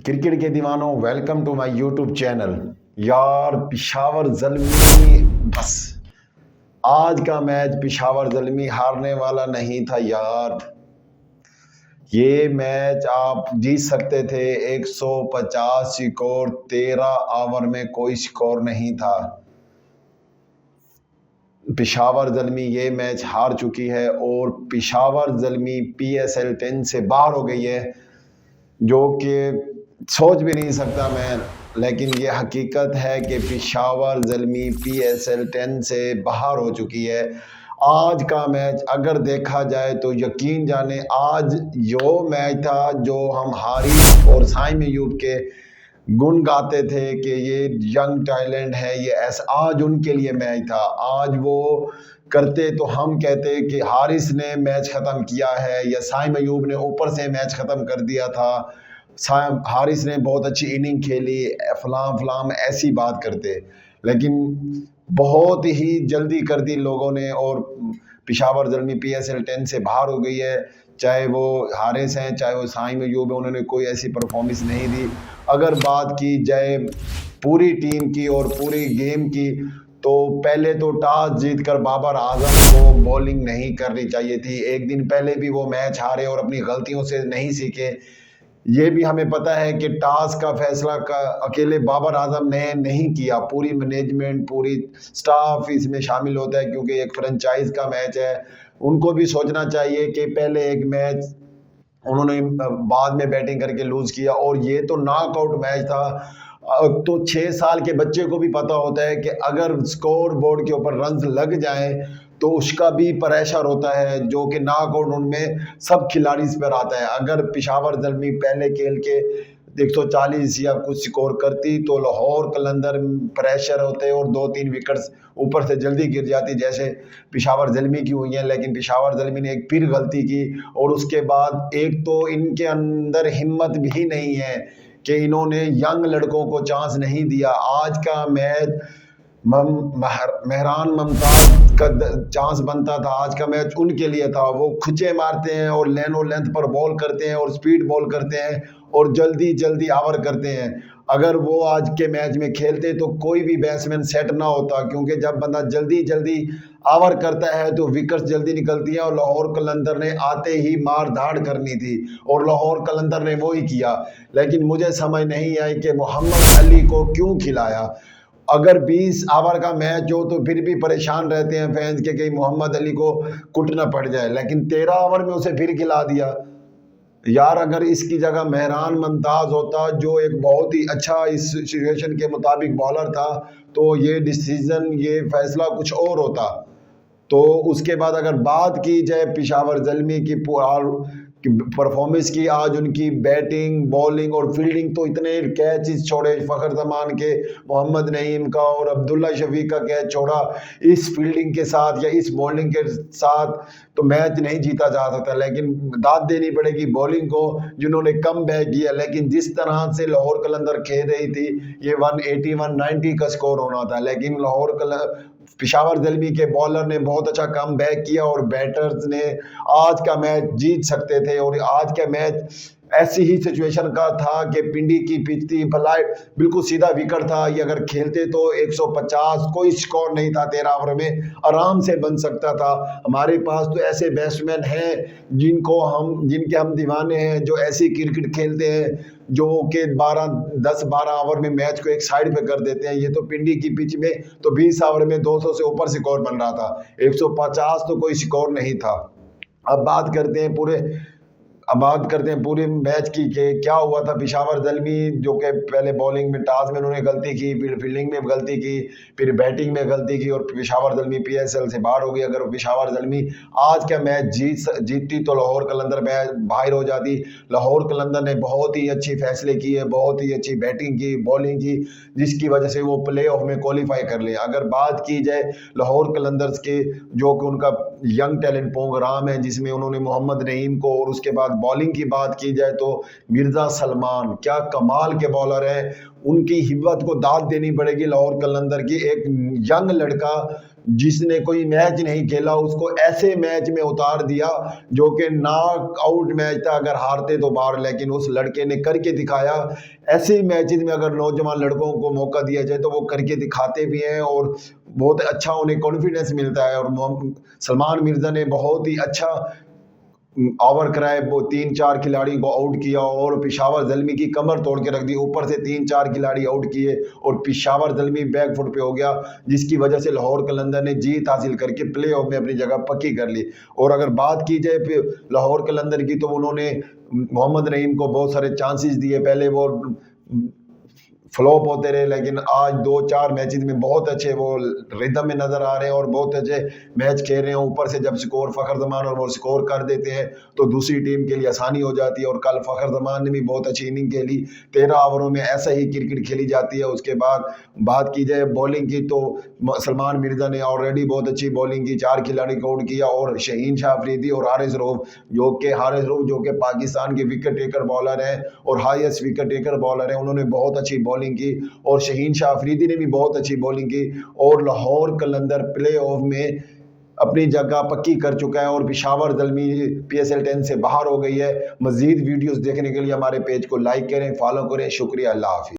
Cricket के दीवानों, welcome to my YouTube channel. यार पिशावर ज़ल्मी, बस आज का मैच पिशावर ज़ल्मी हारने वाला नहीं था यार। ये मैच आप जीत सकते थे। 150 स्कोर, 13 ओवर में कोई स्कोर नहीं था। पिशावर ज़ल्मी ये मैच हार चुकी है और पिशावर ज़ल्मी PSL 10 से बाहर हो गई है, जो कि सोच भी नहीं सकता मैं। लेकिन ये हकीकत है कि पिशावर ज़ल्मी PSL 10 से बाहर हो चुकी है। आज का मैच अगर देखा जाए तो यकीन जाने आज जो मैच था, जो हम हारिस और साइम अय्यूब के गुण गाते थे कि ये यंग टैलेंट है, ये ऐसा, आज उनके लिए मैच था। आज वो करते तो हम कहते कि हारिस ने मैच ख़त्म किया है या साइम अय्यूब ने ऊपर से मैच ख़त्म कर दिया था, हारिस ने बहुत अच्छी इनिंग खेली, फलां फलां ऐसी बात करते। लेकिन बहुत ही जल्दी कर दी लोगों ने और पिशावर ज़ल्मी PSL 10 से बाहर हो गई है। चाहे वो हारिस हैं, चाहे वो साइम अय्यूब है, उन्होंने कोई ऐसी परफॉर्मेंस नहीं दी। अगर बात की जाए पूरी टीम की और पूरी गेम की, तो पहले तो टॉस जीतकर बाबर आजम को बॉलिंग नहीं करनी चाहिए थी। एक दिन पहले भी वो मैच हारे और अपनी गलतियों से नहीं सीखे। ये भी हमें पता है कि टॉस का फैसला का अकेले बाबर आजम ने नहीं किया, पूरी मैनेजमेंट, पूरी स्टाफ इसमें शामिल होता है, क्योंकि एक फ्रेंचाइज का मैच है। उनको भी सोचना चाहिए कि पहले एक मैच उन्होंने बाद में बैटिंग करके लूज किया और ये तो नॉकआउट मैच था। तो 6 साल के बच्चे को भी पता होता है कि अगर स्कोर बोर्ड के ऊपर रन्स लग जाएं तो उसका भी प्रेशर होता है, जो कि नॉकआउट उनमें सब खिलाड़ी इस पर आता है। अगर पिशावर ज़ल्मी पहले खेल के 140 या कुछ स्कोर करती तो लाहौर कलंदर प्रेशर होते और 2-3 विकेट्स ऊपर से जल्दी गिर जाती, जैसे पिशावर ज़ल्मी की हुई है। लेकिन पिशावर ज़ल्मी ने एक फिर गलती की और उसके बाद एक तो इनके अंदर हिम्मत भी नहीं है कि इन्होंने यंग लड़कों को चांस नहीं दिया। आज का मैच मेहरान मुमताज का चांस बनता था, आज का मैच उनके लिए था। वो खुचे मारते हैं और लेंथ पर बॉल करते हैं और स्पीड बॉल करते हैं और जल्दी जल्दी आवर करते हैं। अगर वो आज के मैच में खेलते तो कोई भी बैट्समैन सेट ना होता, क्योंकि जब बंदा जल्दी जल्दी आवर करता है तो विकेट्स जल्दी निकलती हैं। और लाहौर कलंदर ने आते ही मार धाड़ करनी थी और लाहौर कलंदर ने वो ही किया। लेकिन मुझे समझ नहीं आई कि मोहम्मद अली को क्यों खिलाया। अगर 20 ओवर का मैच हो तो फिर भी परेशान रहते हैं फैंस के कहीं मोहम्मद अली को कुटना पड़ जाए, लेकिन 13 ओवर में उसे फिर खिला दिया। यार अगर इसकी जगह मेहरान मुमताज होता, जो एक बहुत ही अच्छा इस सिचुएशन के मुताबिक बॉलर था, तो ये डिसीजन, ये फैसला कुछ और होता। तो उसके बाद अगर बात की जाए पिशावर ज़ल्मी की परफॉर्मेंस की, आज उनकी बैटिंग, बॉलिंग और फील्डिंग, तो इतने कैच छोड़े फ़खर जमान के, मोहम्मद नईम का और अब्दुल्ला शफीक का कैच छोड़ा, इस फील्डिंग के साथ या इस बॉलिंग के साथ तो मैच नहीं जीता जा सकता। लेकिन दाद देनी पड़ेगी बॉलिंग को, जिन्होंने कम बैक किया। लेकिन जिस तरह से लाहौर कलंदर खेल रही थी, ये 180 190 का स्कोर होना था, लेकिन पिशावर ज़ल्मी के बॉलर ने बहुत अच्छा कम बैक किया और बैटर्स ने आज का मैच जीत सकते थे। और आज का मैच ऐसी ही सिचुएशन का था कि पिंडी की पिच थी, बिल्कुल सीधा विकेट था। ये अगर खेलते तो 150, कोई स्कोर नहीं था, 13 ओवर में आराम से बन सकता था। हमारे पास तो ऐसे बैट्समैन हैं जिनके हम दीवाने हैं, जो ऐसी क्रिकेट खेलते हैं जो कि 10-12 ओवर में मैच को एक साइड पे कर देते हैं। ये तो पिंडी की पिच में तो 20 ओवर में 200 से ऊपर स्कोर बन रहा था, 150 तो कोई स्कोर नहीं था। अब बात करते हैं पूरे मैच की कि क्या हुआ था। पिशावर ज़ल्मी जो कि पहले बॉलिंग में टॉस में उन्होंने गलती की, फिर फील्डिंग में गलती की, फिर बैटिंग में गलती की और पिशावर ज़ल्मी PSL से बाहर हो गई। अगर पिशावर ज़ल्मी आज का मैच जीतती तो लाहौर कलंदर मैच बाहर हो जाती। लाहौर कलंदर ने बहुत ही अच्छी फैसले किए, बहुत ही अच्छी बैटिंग की, बॉलिंग की, जिसकी वजह से वो प्ले ऑफ में क्वालिफाई कर ले। अगर बात की जाए लाहौर कलंदर्स के, जो कि उनका यंग टैलेंट प्रोग्राम है, जिसमें उन्होंने मोहम्मद नईम को, और उसके बाद बॉलिंग की बात की जाए तो मिर्जा सलमान क्या कमाल के बॉलर हैं। उनकी हिम्मत को दाद देनी पड़ेगी लाहौर कलंदर की। एक यंग लड़का जिसने कोई मैच नहीं खेला उसको ऐसे मैच में उतार दिया जो कि नॉक आउट मैच था, अगर हारते तो बाहर, लेकिन उस लड़के ने करके दिखाया। ऐसे मैचेस में अगर नौजवान लड़कों को मौका दिया जाए तो वो करके दिखाते भी हैं और बहुत अच्छा उन्हें कॉन्फिडेंस मिलता है। और सलमान मिर्ज़ा ने बहुत ही अच्छा ओवर कराए, वो 3-4 खिलाड़ी को आउट किया और पेशावर ज़ल्मी की कमर तोड़ के रख दी। ऊपर से 3-4 खिलाड़ी आउट किए और पेशावर ज़ल्मी बैक फुट पे हो गया, जिसकी वजह से लाहौर कलंदर ने जीत हासिल करके प्ले ऑफ में अपनी जगह पक्की कर ली। और अगर बात की जाए फिर लाहौर कलंदर की, तो उन्होंने मोहम्मद नईम को बहुत सारे चांसेस दिए, पहले वो फ्लॉप होते रहे, लेकिन आज 2-4 मैचेस में बहुत अच्छे वो रिदम में नज़र आ रहे हैं और बहुत अच्छे मैच खेल रहे हैं। ऊपर से जब स्कोर फ़खर ज़मान और वो स्कोर कर देते हैं तो दूसरी टीम के लिए आसानी हो जाती है। और कल फ़खर ज़मान ने भी बहुत अच्छी इनिंग खेली, 13 ओवरों में ऐसा ही क्रिकेट खेली जाती है। उसके बाद बात की जाए बॉलिंग की, तो सलमान मिर्ज़ा ने ऑलरेडी बहुत अच्छी बॉलिंग की, 4 खिलाड़ी को आउट किया। और शहीन शाह अफरीदी और हारिस रऊफ जो कि पाकिस्तान के विकेट टेकर बॉलर हैं और हाईएस्ट विकेट टेकर बॉलर हैं, उन्होंने बहुत अच्छी बॉलिंग की। और शहीन शाह अफरीदी ने भी बहुत अच्छी बॉलिंग की और लाहौर कलंदर प्ले ऑफ में अपनी जगह पक्की कर चुका है और पेशावर ज़ल्मी PSL 10 से बाहर हो गई है। मजीद वीडियोस देखने के लिए हमारे पेज को लाइक करें, फॉलो करें। शुक्रिया, अल्लाह हाफिज़।